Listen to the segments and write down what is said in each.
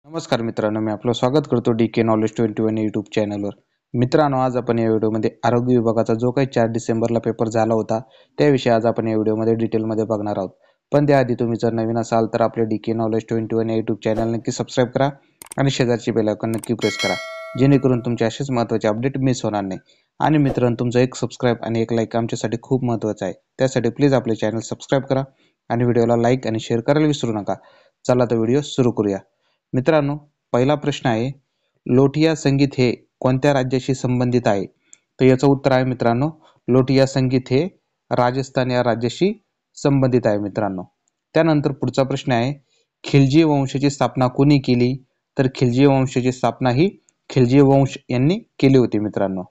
नमस्कार मित्रांनो, मी आपलं स्वागत करतो DK नॉलेज 21 यूट्यूब चॅनलवर। मित्रांनो, आज आपण या व्हिडिओमध्ये आरोग्य विभागाचा जो काही 4 डिसेंबरला पेपर झाला होता त्याविषयी आज आपण या व्हिडिओमध्ये डिटेलमध्ये बघणार आहोत। पण त्याआधी तुम्ही जर नवीन असाल तर आपले DK नॉलेज 21 यूट्यूब चॅनल नक्की सबस्क्राईब करा आणि शेजारची बेल आयकॉन नक्की प्रेस करा, जेणेकरून तुमचे असेच महत्त्वाचे अपडेट मिस होणार नाही। आणि मित्रांनो, तुमचा एक सबस्क्राईब आणि एक लाईक आमच्यासाठी खूप महत्त्वाचं आहे, त्यासाठी प्लीज आपले चॅनल सबस्क्राईब करा आणि व्हिडिओला लाईक आणि शेअर करायला विसरू नका। चला तर व्हिडिओ सुरू करूया। मित्रांनो, पहिला प्रश्न आहे, लोटिया संगीत हे कोणत्या राज्याशी संबंधित आहे? तर याचं उत्तर आहे मित्रांनो, लोटिया संगीत हे राजस्थान या राज्याशी संबंधित आहे मित्रांनो। त्यानंतर पुढचा प्रश्न आहे, खिलजी वंशाची स्थापना कोणी केली? तर खिलजी वंशाची स्थापना ही खिलजी वंश यांनी केली होती मित्रांनो।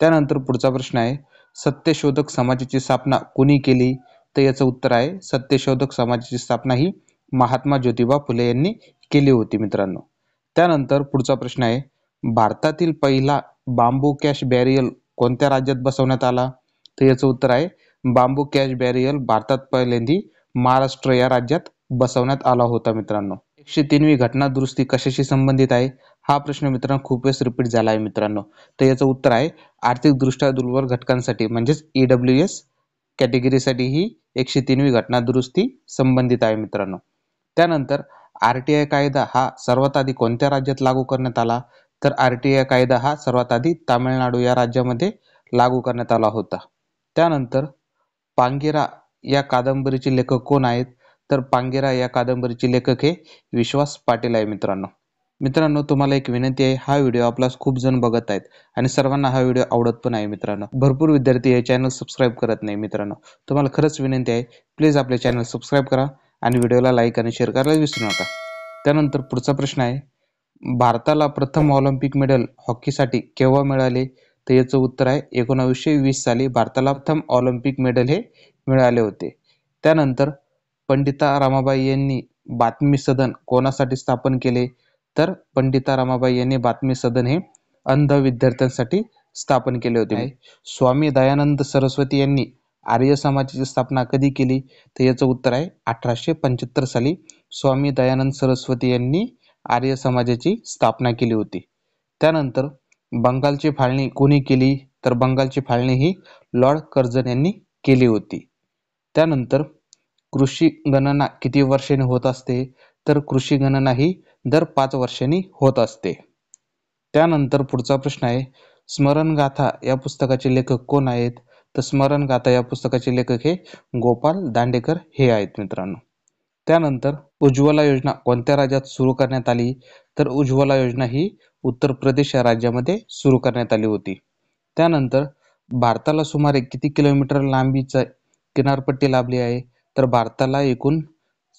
त्यानंतर पुढचा प्रश्न आहे, सत्यशोधक समाजाची स्थापना कोणी केली? तर याचं उत्तर आहे, सत्यशोधक समाजाची स्थापना ही महात्मा ज्योतिबा फुले यांनी केली होती मित्रांनो। त्यानंतर पुढचा प्रश्न आहे, भारतातील पहिला बांबू कॅश बॅरियल कोणत्या राज्यात बसवण्यात आला? तर याचं उत्तर आहे, बांबू कॅश बॅरियल भारतात पहिल्यांदी महाराष्ट्र या राज्यात बसवण्यात आला होता मित्रांनो। 103वी घटना दुरुस्ती कशाशी संबंधित आहे? हा प्रश्न मित्रांनो खूप वेळेस रिपीट झाला आहे मित्रांनो। तर याचं उत्तर आहे, आर्थिकदृष्ट्या दुर्बल घटकांसाठी म्हणजेच EWS कॅटेगरीसाठी ही 103वी घटना दुरुस्ती संबंधित आहे मित्रांनो। त्यानंतर RTI कायदा हा सर्वात आधी कोणत्या राज्यात लागू करण्यात आला? तर RTI कायदा हा सर्वात आधी तामिळनाडू या राज्यामध्ये लागू करण्यात आला होता। त्यानंतर पांगेरा या कादंबरीचे लेखक कोण आहेत? तर पांगेरा या कादंबरीचे लेखक हे विश्वास पाटील आहे मित्रांनो। मित्रांनो, तुम्हाला एक विनंती आहे, हा व्हिडिओ आपला खूप जण बघत आहेत आणि सर्वांना हा व्हिडिओ आवडत पण आहे मित्रांनो। भरपूर विद्यार्थी हे चॅनल सबस्क्राईब करत नाही मित्रांनो। तुम्हाला खरंच विनंती आहे, प्लीज आपले चॅनल सबस्क्राईब करा आणि व्हिडिओला लाईक आणि शेअर करायला विसरू नका। त्यानंतर पुढचा प्रश्न आहे, भारताला प्रथम ऑलिम्पिक मेडल हॉकीसाठी केव्हा मिळाले? तर याचं उत्तर आहे, 1920 साली भारताला प्रथम ऑलिम्पिक मेडल हे मिळाले होते। त्यानंतर पंडिता रमाबाई यांनी बातमी सदन कोणासाठी स्थापन केले? तर पंडिता रमाबाई यांनी बातमी सदन हे अंध विद्यार्थ्यांसाठी स्थापन केले होते। स्वामी दयानंद सरस्वती यांनी आर्य समाजाची स्थापना कधी केली? तर याचं उत्तर आहे, 1875 साली स्वामी दयानंद सरस्वती यांनी आर्य समाजाची स्थापना केली होती। त्यानंतर बंगालची फाळणी कोणी केली? तर बंगालची फाळणी ही लॉर्ड कर्झन यांनी केली होती। त्यानंतर कृषी गणना किती वर्षांनी होत असते? तर कृषी गणना ही दर 5 वर्षांनी होत असते। त्यानंतर पुढचा प्रश्न आहे, स्मरणगाथा या पुस्तकाचे लेखक कोण आहेत? तर स्मरणगाथा या पुस्तकाचे लेखक हे गोपाल दांडेकर हे आहेत मित्रांनो। त्यानंतर उज्ज्वला योजना कोणत्या राज्यात सुरू करण्यात आली? तर उज्ज्वला योजना ही उत्तर प्रदेश या राज्यामध्ये सुरू करण्यात आली होती। त्यानंतर भारताला सुमारे किती किलोमीटर लांबीची किनारपट्टी लाभली आहे? तर भारताला एकूण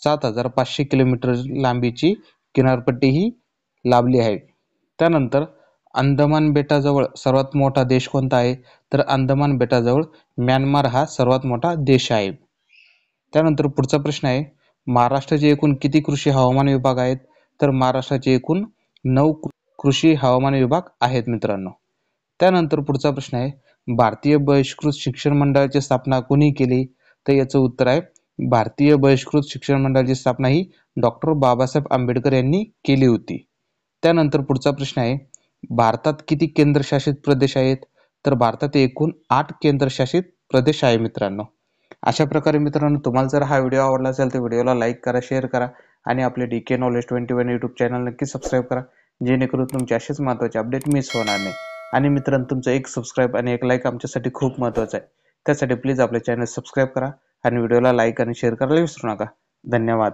7500 किलोमीटर लांबीची किनारपट्टी ही लाभली आहे। त्यानंतर अंदमान बेटाजवळ सर्वात मोठा देश कोणता आहे? तर अंदमान बेटाजवळ म्यानमार हा सर्वात मोठा देश आहे। त्यानंतर पुढचा प्रश्न आहे, महाराष्ट्राचे एकूण किती कृषी हवामान विभाग आहेत? तर महाराष्ट्राचे एकूण 9 कृषी हवामान विभाग आहेत मित्रांनो। त्यानंतर पुढचा प्रश्न आहे, भारतीय बहिष्कृत शिक्षण मंडळाची स्थापना कोणी केली? तर याचं उत्तर आहे, भारतीय बहिष्कृत शिक्षण मंडळाची स्थापना ही डॉक्टर बाबासाहेब आंबेडकर यांनी केली होती। त्यानंतर पुढचा प्रश्न आहे, भारतात किती केंद्रशासित प्रदेश आहेत? तर भारतात एकूण 8 केंद्रशासित प्रदेश आहे मित्रांनो। अशा प्रकारे मित्रांनो, तुम्हाला जर हा व्हिडिओ आवडला असेल तर व्हिडिओला लाईक करा, शेअर करा आणि आपले DK नॉलेज 21 यूट्यूब चॅनल नक्की सबस्क्राईब करा, जेणेकरून तुमचे असेच महत्त्वाचे अपडेट मिस होणार नाही। आणि मित्रांनो, तुमचं एक सबस्क्राईब आणि एक लाईक आमच्यासाठी खूप महत्त्वाचं आहे, त्यासाठी प्लीज आपले चॅनल सबस्क्राईब करा आणि व्हिडिओला लाईक आणि शेअर करायला विसरू नका। धन्यवाद।